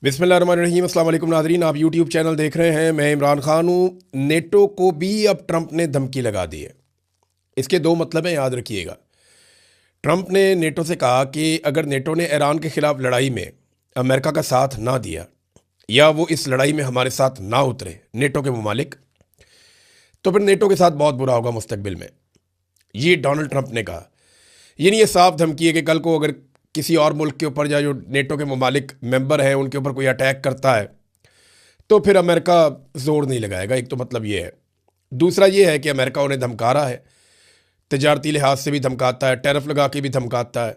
बिस्मिल्लाहिर्रहमानिर्रहीम। अस्सलाम वालेकुम नाज़रीन, आप यूट्यूब चैनल देख रहे हैं। मैं इमरान खान हूँ। नेटो को भी अब ट्रंप ने धमकी लगा दी है। इसके दो मतलब हैं, याद रखिएगा। ट्रंप ने नेटो से कहा कि अगर नेटो ने ईरान के ख़िलाफ़ लड़ाई में अमेरिका का साथ ना दिया या वो इस लड़ाई में हमारे साथ ना उतरे नेटो के ममालिक, तो फिर नेटो के साथ बहुत बुरा होगा मुस्तकबिल में। ये डोनाल्ड ट्रंप ने कहा। ये नहीं, ये साफ धमकी है कि कल को अगर किसी और मुल्क के ऊपर या जो नेटो के ममालिक मेंबर हैं उनके ऊपर कोई अटैक करता है तो फिर अमेरिका जोर नहीं लगाएगा। एक तो मतलब ये है। दूसरा ये है कि अमेरिका उन्हें धमका रहा है, तजारती लिहाज से भी धमकाता है, टैरिफ लगा के भी धमकाता है,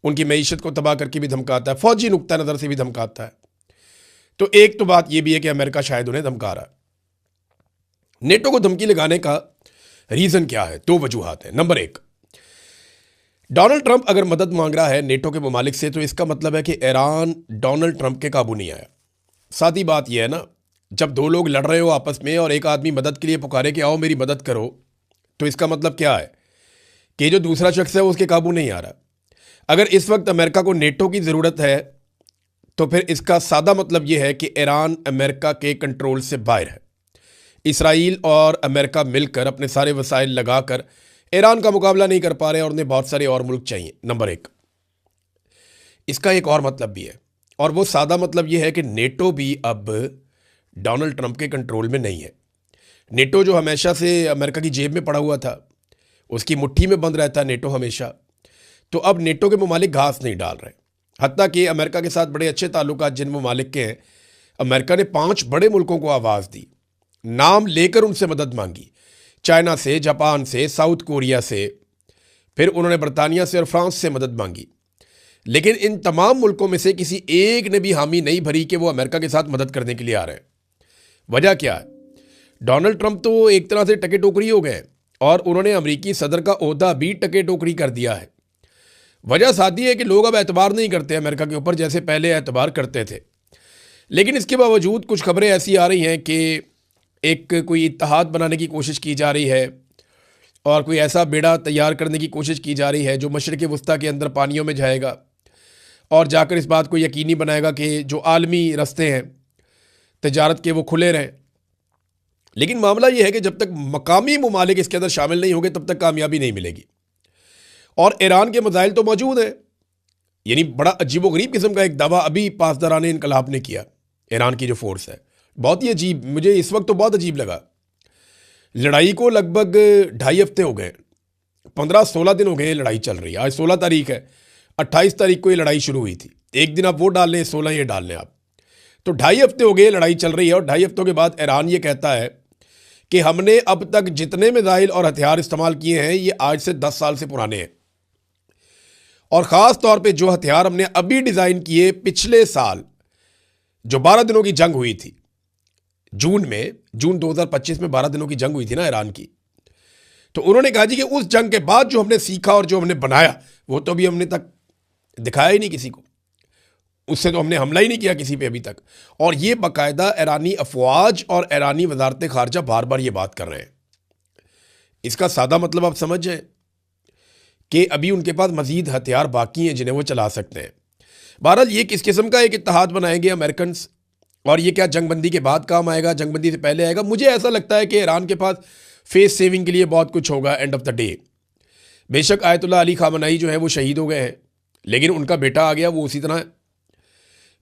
उनकी मईशत को तबाह करके भी धमकाता है, फौजी नुक्ता नज़र से भी धमकाता है। तो एक तो बात यह भी है कि अमेरिका शायद उन्हें धमका रहा है। नेटो को धमकी लगाने का रीज़न क्या है? दो वजूहात हैं। नंबर एक, डोनाल्ड ट्रंप अगर मदद मांग रहा है नेटो के ममालिक से तो इसका मतलब है कि ईरान डोनाल्ड ट्रंप के काबू नहीं आया। सादी बात यह है ना, जब दो लोग लड़ रहे हो आपस में और एक आदमी मदद के लिए पुकारे कि आओ मेरी मदद करो, तो इसका मतलब क्या है कि जो दूसरा शख्स है उसके काबू नहीं आ रहा। अगर इस वक्त अमेरिका को नेटो की ज़रूरत है तो फिर इसका सादा मतलब यह है कि ईरान अमेरिका के कंट्रोल से बाहर है। इसराइल और अमेरिका मिलकर अपने सारे वसाइल लगाकर ईरान का मुकाबला नहीं कर पा रहे और उन्हें बहुत सारे और मुल्क चाहिए। नंबर एक। इसका एक और मतलब भी है, और वो सादा मतलब ये है कि नेटो भी अब डोनाल्ड ट्रंप के कंट्रोल में नहीं है। नेटो जो हमेशा से अमेरिका की जेब में पड़ा हुआ था, उसकी मुट्ठी में बंद रहता है नेटो हमेशा, तो अब नेटो के ममालिक घास नहीं डाल रहे। हत्ता कि अमेरिका के साथ बड़े अच्छे ताल्लुकात जिन ममालिक के हैं, अमेरिका ने 5 बड़े मुल्कों को आवाज़ दी, नाम लेकर उनसे मदद मांगी। चाइना से, जापान से, साउथ कोरिया से, फिर उन्होंने बरतानिया से और फ्रांस से मदद मांगी। लेकिन इन तमाम मुल्कों में से किसी एक ने भी हामी नहीं भरी कि वो अमेरिका के साथ मदद करने के लिए आ रहे हैं। वजह क्या है? डोनाल्ड ट्रंप तो एक तरह से टके टोकरी हो गए और उन्होंने अमेरिकी सदर का ओहदा भी टके टोकरी कर दिया है। वजह सादी है कि लोग अब एतबार नहीं करते अमेरिका के ऊपर जैसे पहले एतबार करते थे। लेकिन इसके बावजूद कुछ खबरें ऐसी आ रही हैं कि एक कोई इत्तेहाद बनाने की कोशिश की जा रही है और कोई ऐसा बेड़ा तैयार करने की कोशिश की जा रही है जो मशरिक़ वस्ता के अंदर पानियों में जाएगा और जाकर इस बात को यकीनी बनाएगा कि जो आलमी रास्ते हैं तजारत के वो खुले रहें। लेकिन मामला ये है कि जब तक मकामी ममालिक इसके अंदर शामिल नहीं होंगे तब तक कामयाबी नहीं मिलेगी। और ईरान के मसाइल तो मौजूद हैं। यानी बड़ा अजीबोगरीब किस्म का एक दावा अभी पासदारान इनकलाब ने किया। ईरान की जो फोर्स है, बहुत ही अजीब, मुझे इस वक्त तो बहुत अजीब लगा। लड़ाई को लगभग 2.5 हफ्ते हो गए, 15-16 दिन हो गए लड़ाई चल रही है। आज 16 तारीख है, 28 तारीख को ये लड़ाई शुरू हुई थी। एक दिन आप वो डाल लें, 16 ये डाल लें आप, तो 2.5 हफ्ते हो गए लड़ाई चल रही है। और 2.5 हफ्तों के बाद ईरान ये कहता है कि हमने अब तक जितने मिसाइल और हथियार इस्तेमाल किए हैं ये आज से 10 साल से पुराने हैं। और ख़ास तौर पर जो हथियार हमने अभी डिज़ाइन किए, पिछले साल जो 12 दिनों की जंग हुई थी, जून 2025 में 12 दिनों की जंग हुई थी ना ईरान की, तो उन्होंने कहा जी कि उस जंग के बाद जो हमने सीखा और जो हमने बनाया वो तो अभी हमने तक दिखाया ही नहीं किसी को। उससे तो हमने हमला ही नहीं किया किसी पे अभी तक। और ये बाकायदा ईरानी अफवाज और ईरानी वजारत खारजा बार बार ये बात कर रहे हैं। इसका सादा मतलब आप समझ जाए कि अभी उनके पास मजीद हथियार बाकी हैं जिन्हें वो चला सकते हैं। बहरहाल ये किस किस्म का एक इत्तेहाद बनाएंगे अमेरिकन, और ये क्या जंगबंदी के बाद काम आएगा, जंगबंदी से पहले आएगा? मुझे ऐसा लगता है कि ईरान के पास फेस सेविंग के लिए बहुत कुछ होगा एंड ऑफ द डे। बेशक आयतुल्लाह अली खामनाई जो है वो शहीद हो गए हैं, लेकिन उनका बेटा आ गया, वो उसी तरह है।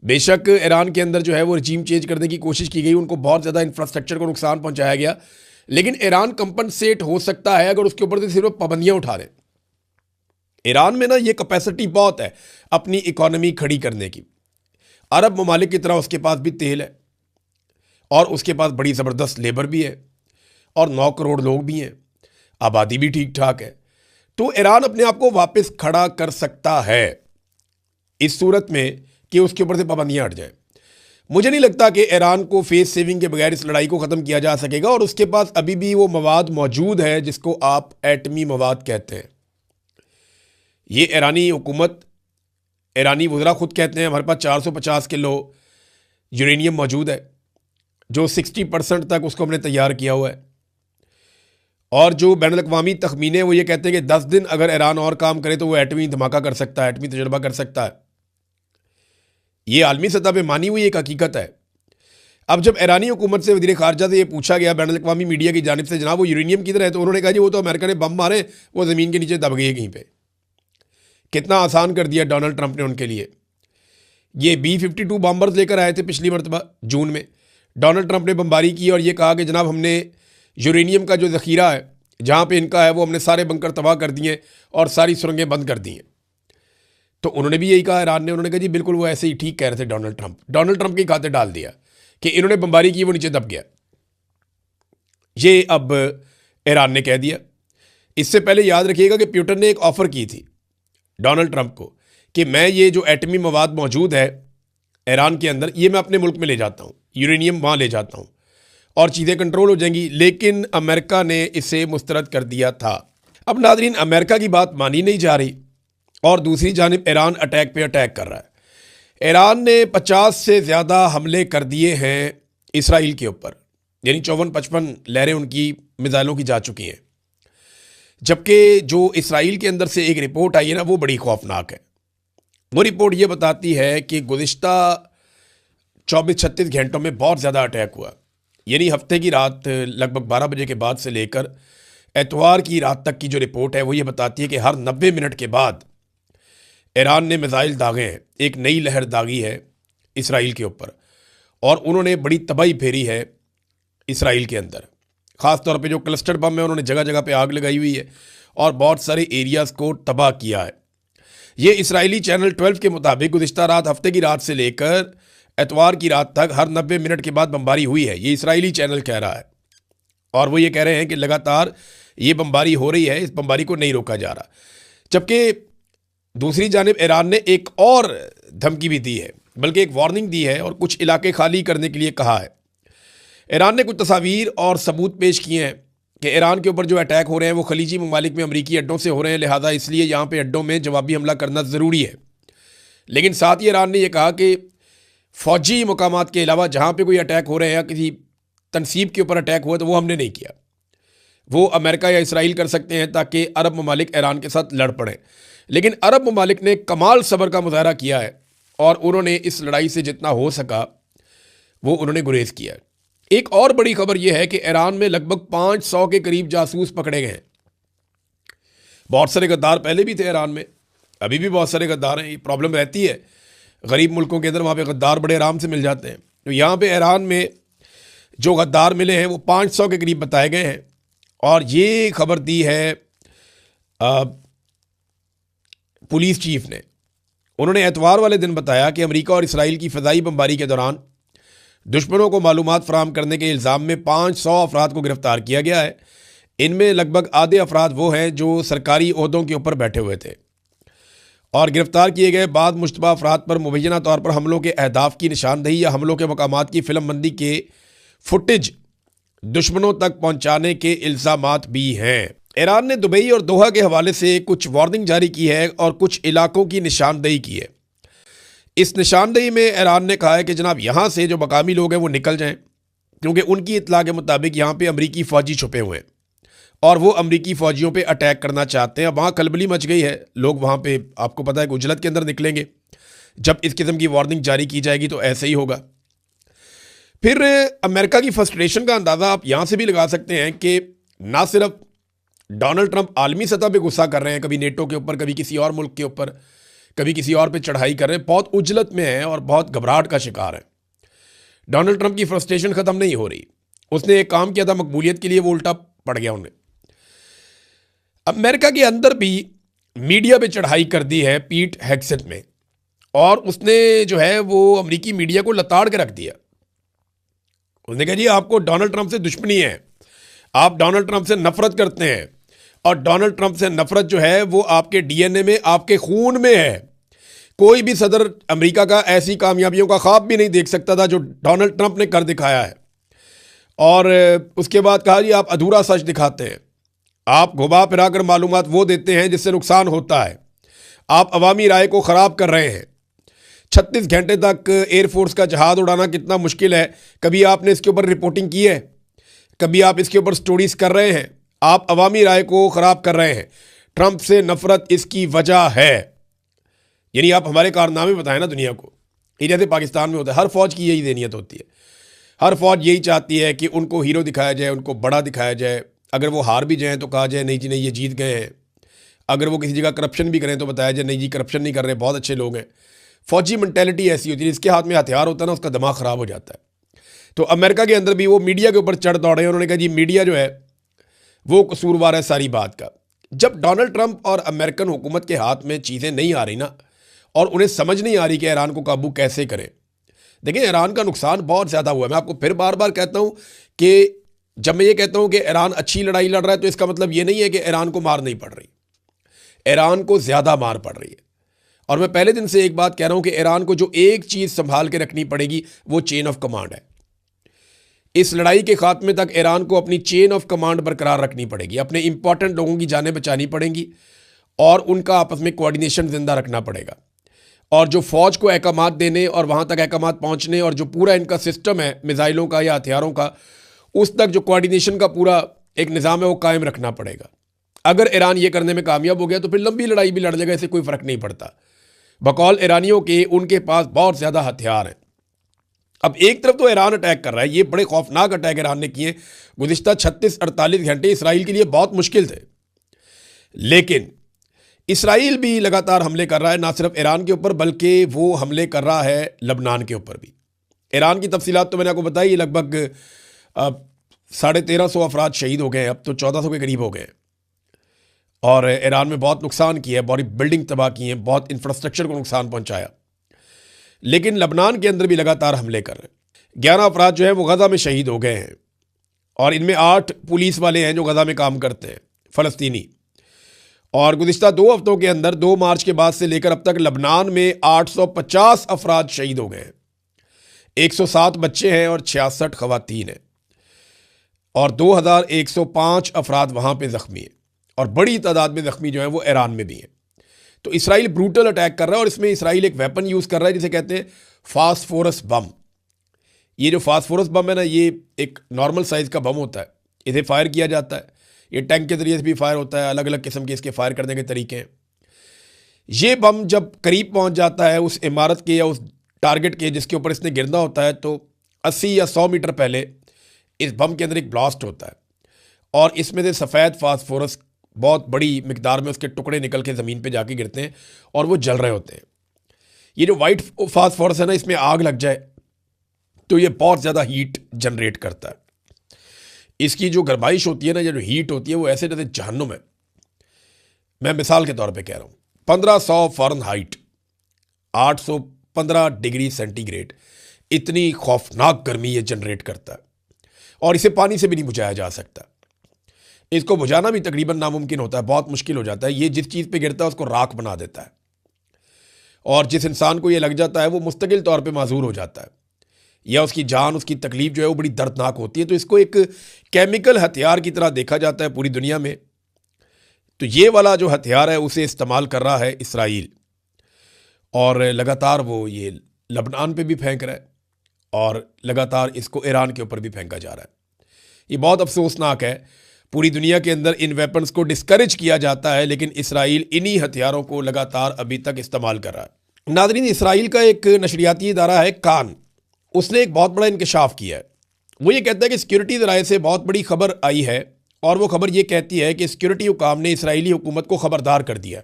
बेशक ईरान के अंदर जो है वो रजीम चेंज करने की कोशिश की गई, उनको बहुत ज़्यादा इंफ्रास्ट्रक्चर को नुकसान पहुंचाया गया, लेकिन ईरान कंपनसेट हो सकता है अगर उसके ऊपर से सिर्फ पाबंदियाँ उठा दें। ईरान में ना ये कैपेसिटी बहुत है अपनी इकॉनमी खड़ी करने की। अरब ममालिक की तरह उसके पास भी तेल है और उसके पास बड़ी ज़बरदस्त लेबर भी है और 9 करोड़ लोग भी हैं, आबादी भी ठीक ठाक है। तो ईरान अपने आप को वापस खड़ा कर सकता है इस सूरत में कि उसके ऊपर से पाबंदियाँ हट जाएं। मुझे नहीं लगता कि ईरान को फेस सेविंग के बगैर इस लड़ाई को ख़त्म किया जा सकेगा। और उसके पास अभी भी वो मवाद मौजूद है जिसको आप एटमी मवाद कहते हैं। ये ईरानी हुकूमत, ईरानी वज़रा खुद कहते हैं हमारे पास 450 किलो यूरेनियम मौजूद है, जो 60% तक उसको हमने तैयार किया हुआ है। और जो बैनुल-अक़वामी तख़मीने वो ये कहते हैं कि 10 दिन अगर ईरान और काम करे तो वो एटमी धमाका कर सकता है, एटमी तजर्बा कर सकता है। ये आलमी सतह पे मानी हुई एक हकीकत है। अब जब ईरानी हुकूमत से वज़ीर ख़ारजा से ये पूछा गया बैनुल अक़वामी मीडिया की जानिब से, जनाब वो यूरेनियम किधर है, तो उन्होंने कहा जी वो तो अमेरिका ने बम मारे, वो ज़मीन के नीचे दब गई है कहीं पे। कितना आसान कर दिया डोनाल्ड ट्रंप ने उनके लिए। ये B-52 बॉम्बर्स लेकर आए थे पिछली मरतबा जून में, डोनाल्ड ट्रंप ने बमबारी की और ये कहा कि जनाब हमने यूरेनियम का जो ज़ख़ीरा है जहाँ पे इनका है वो हमने सारे बंकर तबाह कर दिए और सारी सुरंगें बंद कर दी हैं। तो उन्होंने भी यही कहा ईरान ने, उन्होंने कहा जी बिल्कुल वो ऐसे ही ठीक कह रहे थे डोनाल्ड ट्रंप के खाते डाल दिया कि इन्होंने बमबारी की, वो नीचे दब गया। ये अब ईरान ने कह दिया। इससे पहले याद रखिएगा कि पुतिन ने एक ऑफ़र की थी डोनाल्ड ट्रंप को कि मैं ये जो एटमी मवाद मौजूद है ईरान के अंदर, ये मैं अपने मुल्क में ले जाता हूँ, यूरेनियम वहाँ ले जाता हूँ और चीज़ें कंट्रोल हो जाएंगी, लेकिन अमेरिका ने इसे मुस्तरद कर दिया था। अब नाज़रीन, अमेरिका की बात मानी नहीं जा रही और दूसरी जानिब ईरान अटैक पे अटैक कर रहा है। ईरान ने 50 से ज़्यादा हमले कर दिए हैं इसराइल के ऊपर, यानी 54-55 लहरें उनकी मिसाइलों की जा चुकी हैं। जबकि जो इसराइल के अंदर से एक रिपोर्ट आई है ना, वो बड़ी खौफनाक है। वो रिपोर्ट ये बताती है कि गुज़िश्ता 24-36 घंटों में बहुत ज़्यादा अटैक हुआ, यानी हफ्ते की रात लगभग 12 बजे के बाद से लेकर एतवार की रात तक की जो रिपोर्ट है वो ये बताती है कि हर 90 मिनट के बाद ईरान ने मिसाइल दागे हैं, एक नई लहर दागी है इसराइल के ऊपर और उन्होंने बड़ी तबाही फेरी है इसराइल के अंदर। ख़ास तौर पे जो क्लस्टर बम है उन्होंने जगह जगह पे आग लगाई हुई है और बहुत सारे एरियाज़ को तबाह किया है। ये इसराइली चैनल 12 के मुताबिक गुज़िश्ता रात, हफ्ते की रात से लेकर एतवार की रात तक हर 90 मिनट के बाद बमबारी हुई है, ये इसराइली चैनल कह रहा है। और वो ये कह रहे हैं कि लगातार ये बमबारी हो रही है, इस बमबारी को नहीं रोका जा रहा। जबकि दूसरी जानिब ईरान ने एक और धमकी भी दी है, बल्कि एक वार्निंग दी है और कुछ इलाके खाली करने के लिए कहा है। ईरान ने कुछ तस्वीर और सबूत पेश किए हैं कि ईरान के ऊपर जो अटैक हो रहे हैं वो खलीजी ममालिक में अमरीकी अड्डों से हो रहे हैं, लिहाजा इसलिए यहाँ पे अड्डों में जवाबी हमला करना ज़रूरी है। लेकिन साथ ही ईरान ने यह कहा कि फ़ौजी मकामात के अलावा जहाँ पे कोई अटैक हो रहे हैं या किसी तनसीब के ऊपर अटैक हुआ तो वो हमने नहीं किया, वो अमेरिका या इसराइल कर सकते हैं ताकि अरब ममालिक ईरान के साथ लड़ पड़ें। लेकिन अरब ममालिक ने कमाल सब्र का मुजाहरा किया है और उन्होंने इस लड़ाई से जितना हो सका वो उन्होंने गुरेज किया है। एक और बड़ी खबर यह है कि ईरान में लगभग 500 के करीब जासूस पकड़े गए हैं। बहुत सारे गद्दार पहले भी थे ईरान में, अभी भी बहुत सारे गद्दार हैं। ये प्रॉब्लम रहती है गरीब मुल्कों के अंदर, वहाँ पे गद्दार बड़े आराम से मिल जाते हैं। तो यहाँ पे ईरान में जो गद्दार मिले हैं वो 500 के करीब बताए गए हैं। और ये खबर दी है पुलिस चीफ ने। उन्होंने एतवार वाले दिन बताया कि अमेरिका और इसराइल की फ़िज़ाई बमबारी के दौरान दुश्मनों को मालूमात फराहम करने के इल्ज़ाम में 500 अफराद को गिरफ़्तार किया गया है। इनमें लगभग आधे अफराद वो हैं जो सरकारी ओहदों के ऊपर बैठे हुए थे और गिरफ़्तार किए गए बाद मुश्तबा अफराद पर मुबैना तौर पर हमलों के अहदाफ की निशानदही या हमलों के मकामात की फिल्मबंदी के फुटेज दुश्मनों तक पहुँचाने के इल्ज़ामात भी हैं। ईरान ने दुबई और दोहा के हवाले से कुछ वार्निंग जारी की है और कुछ इलाकों की निशानदही की है। इस निशानदही में ईरान ने कहा है कि जनाब यहाँ से जो मकामी लोग हैं वो निकल जाएं, क्योंकि उनकी इत्तला के मुताबिक यहाँ पे अमरीकी फ़ौजी छुपे हुए हैं और वो अमरीकी फ़ौजियों पे अटैक करना चाहते हैं। वहाँ खलबली मच गई है, लोग वहाँ पे आपको पता है कि उजलत के अंदर निकलेंगे। जब इस किस्म की वार्निंग जारी की जाएगी तो ऐसे ही होगा। फिर अमेरिका की फ्रस्ट्रेशन का अंदाज़ा आप यहाँ से भी लगा सकते हैं कि ना सिर्फ डोनाल्ड ट्रंप आलमी सतह पे गुस्सा कर रहे हैं, कभी नेटो के ऊपर, कभी किसी और मुल्क के ऊपर, कभी किसी और पे चढ़ाई कर रहे हैं, बहुत उजलत में हैं और बहुत घबराहट का शिकार हैं। डोनाल्ड ट्रंप की फ्रस्ट्रेशन ख़त्म नहीं हो रही। उसने एक काम किया था मकबूलियत के लिए, वो उल्टा पड़ गया उन्हें। अमेरिका के अंदर भी मीडिया पे चढ़ाई कर दी है पीट हेग्सेथ में, और उसने जो है वो अमेरिकी मीडिया को लताड़ के रख दिया। उसने कहा जी आपको डोनाल्ड ट्रंप से दुश्मनी है, आप डोनाल्ड ट्रंप से नफरत करते हैं और डोनाल्ड ट्रंप से नफरत जो है वो आपके डीएनए में, आपके खून में है। कोई भी सदर अमेरिका का ऐसी कामयाबियों का ख्वाब भी नहीं देख सकता था जो डोनाल्ड ट्रंप ने कर दिखाया है। और उसके बाद कहा जी आप अधूरा सच दिखाते हैं, आप घुमा फिरा कर मालूमात वो देते हैं जिससे नुकसान होता है, आप अवामी राय को ख़राब कर रहे हैं। 36 घंटे तक एयरफोर्स का जहाज़ उड़ाना कितना मुश्किल है, कभी आपने इसके ऊपर रिपोर्टिंग की है? कभी आप इसके ऊपर स्टोरीज़ कर रहे हैं? आप अवामी राय को ख़राब कर रहे हैं। ट्रंप से नफ़रत इसकी वजह है। यानी आप हमारे कारनामे बताएं ना दुनिया को, ये जैसे पाकिस्तान में होता है, हर फौज की यही ज़हनियत होती है। हर फौज यही चाहती है कि उनको हीरो दिखाया जाए, उनको बड़ा दिखाया जाए। अगर वो हार भी जाएँ तो कहा जाए नहीं जी नहीं, ये जीत गए हैं। अगर वो किसी जगह करप्शन भी करें तो बताया जाए नहीं जी करप्शन नहीं कर रहे, बहुत अच्छे लोग हैं। फौजी मेंटेलिटी ऐसी होती है, जिसके हाथ में हथियार होता है ना, उसका दिमाग ख़राब हो जाता है। तो अमेरिका के अंदर भी वो मीडिया के ऊपर चढ़ दौड़े। उन्होंने कहा जी मीडिया जो है वो कसूरवार है सारी बात का। जब डोनाल्ड ट्रंप और अमेरिकन हुकूमत के हाथ में चीज़ें नहीं आ रही ना, और उन्हें समझ नहीं आ रही कि ईरान को काबू कैसे करें। देखिए ईरान का नुकसान बहुत ज़्यादा हुआ है। मैं आपको फिर बार बार कहता हूँ कि जब मैं ये कहता हूँ कि ईरान अच्छी लड़ाई लड़ रहा है, तो इसका मतलब ये नहीं है कि ईरान को मार नहीं पड़ रही। ईरान को ज़्यादा मार पड़ रही है। और मैं पहले दिन से एक बात कह रहा हूँ कि ईरान को जो एक चीज़ संभाल के रखनी पड़ेगी वो चेन ऑफ कमांड है। इस लड़ाई के खात्मे तक ईरान को अपनी चेन ऑफ कमांड बरकरार रखनी पड़ेगी, अपने इंपॉर्टेंट लोगों की जानें बचानी पड़ेंगी और उनका आपस में कोऑर्डिनेशन जिंदा रखना पड़ेगा। और जो फौज को अहकामात देने और वहाँ तक अहकामात पहुँचने और जो पूरा इनका सिस्टम है मिसाइलों का या हथियारों का, उस तक जो कोऑर्डिनेशन का पूरा एक निज़ाम है वो कायम रखना पड़ेगा। अगर ईरान ये करने में कामयाब हो गया तो फिर लंबी लड़ाई भी लड़ लेगा, इससे कोई फ़र्क नहीं पड़ता। बकौल ईरानियों के उनके पास बहुत ज़्यादा हथियार हैं। अब एक तरफ तो ईरान अटैक कर रहा है, ये बड़े खौफनाक अटैक ईरान ने किए। गुज़िश्ता 36-48 घंटे इसराइल के लिए बहुत मुश्किल थे, लेकिन इसराइल भी लगातार हमले कर रहा है, ना सिर्फ ईरान के ऊपर बल्कि वो हमले कर रहा है लबनान के ऊपर भी। ईरान की तफसीलात तो मैंने आपको बताई, लगभग 1350 अफराद शहीद हो गए, अब तो 1400 के करीब हो गए। और ईरान में बहुत नुकसान किया है, बड़ी बिल्डिंग तबाह की हैं, बहुत इंफ्रास्ट्रक्चर को नुकसान पहुंचाया। लेकिन लबनान के अंदर भी लगातार हमले कर रहे हैं। 11 अफराद जो है वो गज़ा में शहीद हो गए हैं, और इनमें 8 पुलिस वाले हैं जो गज़ा में काम करते हैं, फ़लस्तीनी। और गुज़िश्ता 2 हफ्तों के अंदर 2 मार्च के बाद से लेकर अब तक लबनान में 850 अफराद शहीद हो गए हैं। 107 बच्चे हैं और 66 खवातीन हैं, और 2105 अफराद वहाँ पे ज़ख्मी हैं, और बड़ी तादाद में ज़ख्मी जो हैं वो ईरान में भी हैं। तो इसराइल ब्रूटल अटैक कर रहा है, और इसमें इसराइल एक वेपन यूज़ कर रहा है जिसे कहते हैं फास्फोरस बम। ये जो फास्फोरस बम है ना, ये एक नॉर्मल साइज़ का बम होता है, इसे फायर किया जाता है। ये टैंक के ज़रिए से भी फायर होता है, अलग अलग किस्म के इसके फायर करने के तरीके हैं। ये बम जब करीब पहुंच जाता है उस इमारत के या उस टारगेट के जिसके ऊपर इसने गिरना होता है, तो 80 या 100 मीटर पहले इस बम के अंदर एक ब्लास्ट होता है, और इसमें से सफ़ेद फास्फोरस बहुत बड़ी मिकदार में उसके टुकड़े निकल के ज़मीन पे जाके गिरते हैं और वो जल रहे होते हैं। ये जो वाइट फास्फोरस है ना, इसमें आग लग जाए तो ये बहुत ज़्यादा हीट जनरेट करता है। इसकी जो गर्माइश होती है ना, जो हीट होती है, वो ऐसे जैसे जहन्नुम है। मैं मिसाल के तौर पे कह रहा हूँ, 1500 फ़ारेनहाइट, 815 डिग्री सेंटीग्रेड, इतनी खौफनाक गर्मी ये जनरेट करता है, और इसे पानी से भी नहीं बुझाया जा सकता। इसको बुझाना भी तकरीबन नामुमकिन होता है, बहुत मुश्किल हो जाता है। ये जिस चीज़ पे गिरता है उसको राख बना देता है, और जिस इंसान को ये लग जाता है वो मुस्तकिल तौर पे माजूर हो जाता है, या उसकी जान, उसकी तकलीफ जो है वो बड़ी दर्दनाक होती है। तो इसको एक केमिकल हथियार की तरह देखा जाता है पूरी दुनिया में। तो ये वाला जो हथियार है उसे इस्तेमाल कर रहा है इसराइल, और लगातार वो ये लबनान पे भी फेंक रहा है, और लगातार इसको ईरान के ऊपर भी फेंका जा रहा है। ये बहुत अफसोसनाक है। पूरी दुनिया के अंदर इन वेपन्स को डिस्करेज किया जाता है, लेकिन इसराइल इन्हीं हथियारों को लगातार अभी तक इस्तेमाल कर रहा है। नाज़रीन, इसराइल का एक नशरियाती इदारा है कान, उसने एक बहुत बड़ा इंकशाफ किया है। वो ये कहता है कि सिक्योरिटी ज़राए से बहुत बड़ी खबर आई है, और वो खबर ये कहती है कि सिक्योरिटी हुकाम ने इसराइली हुकूमत को ख़बरदार कर दिया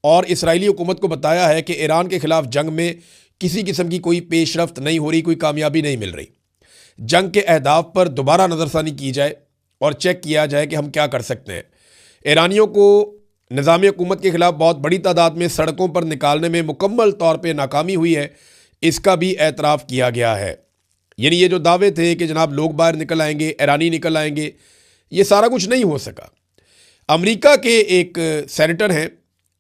और इसराइली हुकूमत को बताया है कि ईरान के ख़िलाफ़ जंग में किसी किस्म की कोई पेशरफ्त नहीं हो रही, कोई कामयाबी नहीं मिल रही। जंग के अहदाफ पर दोबारा नज़रसानी की जाए और चेक किया जाए कि हम क्या कर सकते हैं। ईरानियों को निज़ाम हुकूमत के ख़िलाफ़ बहुत बड़ी तादाद में सड़कों पर निकालने में मुकम्मल तौर पर नाकामी हुई है, इसका भी एतराफ़ किया गया है। यानी ये जो दावे थे कि जनाब लोग बाहर निकल आएंगे, ईरानी निकल आएंगे, ये सारा कुछ नहीं हो सका। अमेरिका के एक सेनेटर हैं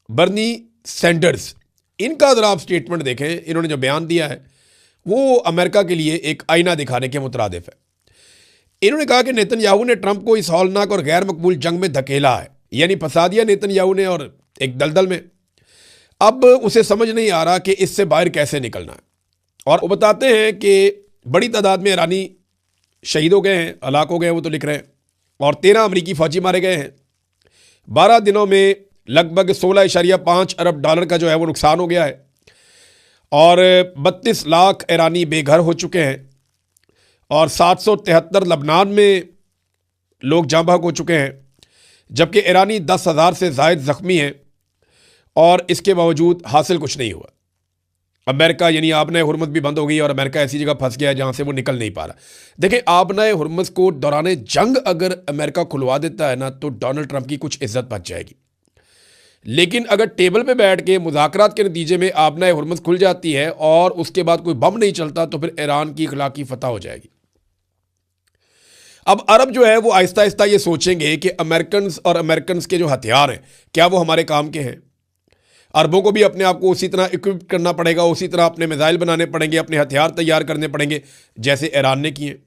बर्नी सैंडर्स, इनका ज़रा आप स्टेटमेंट देखें, इन्होंने जो बयान दिया है वो अमेरिका के लिए एक आईना दिखाने के मुतरादिफ है। इन्होंने कहा कि नेतन्याहू ने ट्रंप को इस हौलनाक और गैर मकबूल जंग में धकेला है, यानी फंसा दिया नेतन्याहू ने और एक दलदल में। अब उसे समझ नहीं आ रहा कि इससे बाहर कैसे निकलना है। और वो बताते हैं कि बड़ी तादाद में ईरानी शहीद हो गए हैं, हलाक हो गए, वो तो लिख रहे हैं, और 13 अमरीकी फ़ौजी मारे गए हैं। 12 दिनों में लगभग $16.5 अरब का जो है वो नुकसान हो गया है। और 32 लाख ईरानी बेघर हो चुके हैं और 773 लबनान में लोग जाँ बहक हो चुके हैं, जबकि ईरानी 10,000 से ज़ायद ज़ख्मी हैं और इसके बावजूद हासिल कुछ नहीं हुआ। अमेरिका यानी आबनाए हुर्मुज़ भी बंद हो गई और अमेरिका ऐसी जगह फंस गया है जहाँ से वो निकल नहीं पा रहा। देखिए, आबनाए हुर्मुज़ को दौरान जंग अगर अमेरिका खुलवा देता है ना, तो डोनाल्ड ट्रंप की कुछ इज्जत बच जाएगी। लेकिन अगर टेबल पे बैठ के मुज़ाकरात के नतीजे में आबनाए हुर्मुज़ खुल जाती है और उसके बाद कोई बम नहीं चलता, तो फिर ईरान की इखलाकी फतह हो जाएगी। अब अरब जो है वो आहिस्ता आहिस्ता ये सोचेंगे कि अमेरिकन के जो हथियार हैं, क्या वो हमारे काम के हैं। अरबों को भी अपने आप को उसी तरह इक्विप करना पड़ेगा, उसी तरह अपने मिसाइल बनाने पड़ेंगे, अपने हथियार तैयार करने पड़ेंगे जैसे ईरान ने किए।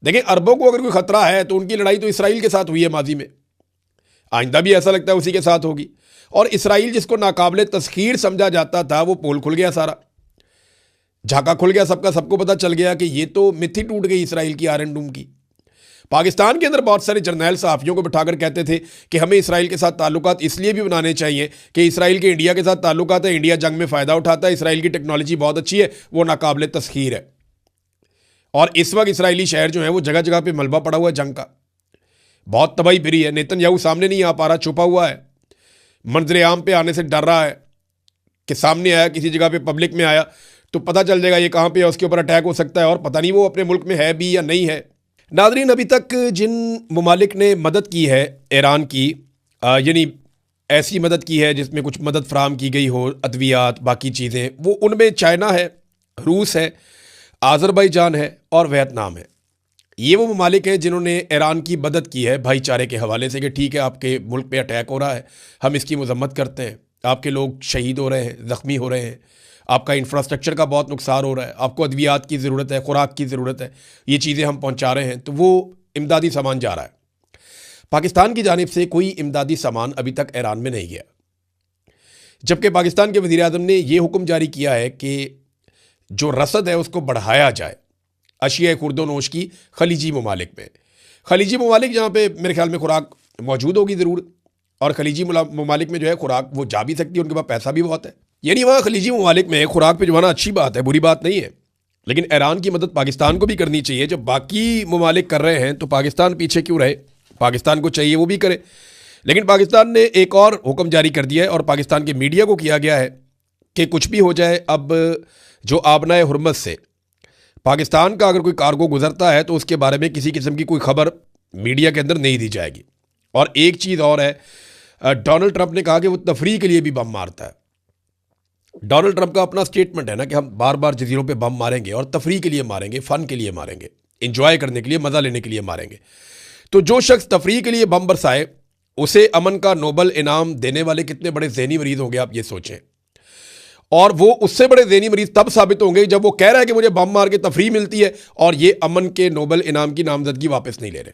देखिए, अरबों को अगर कोई खतरा है तो उनकी लड़ाई तो इसराइल के साथ हुई है माजी में, आइंदा भी ऐसा लगता है उसी के साथ होगी। और इसराइल जिसको नाकाबिले तस्खीर समझा जाता था, वो पोल खुल गया, सारा झाका खुल गया, सबको पता चल गया कि ये तो मिथ ही टूट गई इसराइल की, आयरन डूम की। पाकिस्तान के अंदर बहुत सारे जर्नैल सहाफ़ियों को बिठाकर कहते थे कि हमें इसराइल के साथ ताल्लुकात इसलिए भी बनाने चाहिए कि इसराइल के इंडिया के साथ ताल्लुकात है, इंडिया जंग में फ़ायदा उठाता है, इसराइल की टेक्नोलॉजी बहुत अच्छी है, वो नाकाबिले तस्खीर है। और इस वक्त इसराइली शहर जो है वो जगह जगह पे मलबा पड़ा हुआ है जंग का, बहुत तबाही फिरी है। नेतन्याहू सामने नहीं आ पा रहा, छुपा हुआ है, मंजर आम पे आने से डर रहा है कि सामने आया, किसी जगह पे पब्लिक में आया तो पता चल जाएगा ये कहाँ पे है, उसके ऊपर अटैक हो सकता है, और पता नहीं वो अपने मुल्क में है भी या नहीं है। नाज़रीन, अभी तक जिन ममालिक ने मदद की है ईरान की, यानी ऐसी मदद की है जिसमें कुछ मदद फराम की गई हो, अद्वियात बाकी चीज़ें, वो उनमें चाइना है, रूस है, आज़रबाईजान है और वियतनाम है। ये वो ममालिक हैं जिन्होंने ईरान की मदद की है भाईचारे के हवाले से कि ठीक है, आपके मुल्क पे अटैक हो रहा है, हम इसकी मजम्मत करते हैं, आपके लोग शहीद हो रहे हैं, ज़ख्मी हो रहे हैं, आपका इंफ्रास्ट्रक्चर का बहुत नुकसान हो रहा है, आपको अद्वियात की ज़रूरत है, खुराक की ज़रूरत है, ये चीज़ें हम पहुँचा रहे हैं, तो वो इमदादी सामान जा रहा है। पाकिस्तान की जानिब से कोई इमदादी सामान अभी तक ईरान में नहीं गया, जबकि पाकिस्तान के वज़ीर आज़म ने यह हुक्म जारी किया है कि जो रसद है उसको बढ़ाया जाए अशिया खुर्दोनोश की खलीजी ममालिक में। खलीजी ममालिक जहाँ पे मेरे ख्याल में खुराक मौजूद होगी ज़रूर, और खलीजी ममालिक में जो है खुराक वो जा भी सकती है, उनके पास पैसा भी बहुत है, यानी वहाँ खलीजी ममालिक में खुराक भिजवाना अच्छी बात है, बुरी बात नहीं है। लेकिन ईरान की मदद पाकिस्तान को भी करनी चाहिए। जब बाकी ममालिक कर रहे हैं तो पाकिस्तान पीछे क्यों रहे? पाकिस्तान को चाहिए वो भी करे। लेकिन पाकिस्तान ने एक और हुक्म जारी कर दिया है और पाकिस्तान के मीडिया को किया गया है कि कुछ भी हो जाए, अब जो आबनाए हुर्मुज़ से पाकिस्तान का अगर कोई कार्गो गुजरता है तो उसके बारे में किसी किस्म की कोई खबर मीडिया के अंदर नहीं दी जाएगी। और एक चीज़ और है, डोनाल्ड ट्रंप ने कहा कि वो तफरीह के लिए भी बम मारता है। डोनाल्ड ट्रंप का अपना स्टेटमेंट है ना कि हम बार बार जजीरों पे बम मारेंगे और तफरीह के लिए मारेंगे, फ़न के लिए मारेंगे, इंजॉय करने के लिए, मज़ा लेने के लिए मारेंगे। तो जो शख्स तफरीह के लिए बम बरसाए उसे अमन का नोबल इनाम देने वाले कितने बड़े ज़हनी मरीज़ होंगे आप ये सोचें। और वो उससे बड़े ज़हनी मरीज़ तब साबित होंगे जब वो कह रहा है कि मुझे बम मार के तफरीह मिलती है और ये अमन के नोबल इनाम की नामजदगी वापस नहीं ले रहे।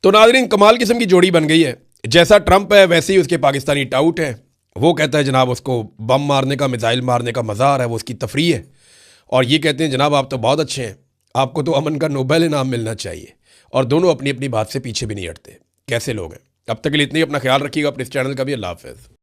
तो नाज़रीन, कमाल किस्म की जोड़ी बन गई है। जैसा ट्रंप है वैसे ही उसके पाकिस्तानी टाउट है। वो कहता है जनाब उसको बम मारने का, मिसाइल मारने का मज़ा आ रहा है, वो उसकी तफरीह है। और ये कहते हैं जनाब आप तो बहुत अच्छे हैं, आपको तो अमन का नोबेल इनाम मिलना चाहिए। और दोनों अपनी अपनी बात से पीछे भी नहीं हटते। कैसे लोग हैं। अब तक के लिए इतनी, अपना ख्याल रखिएगा, अपने इस चैनल का भी। अल्लाह हाफ़िज़।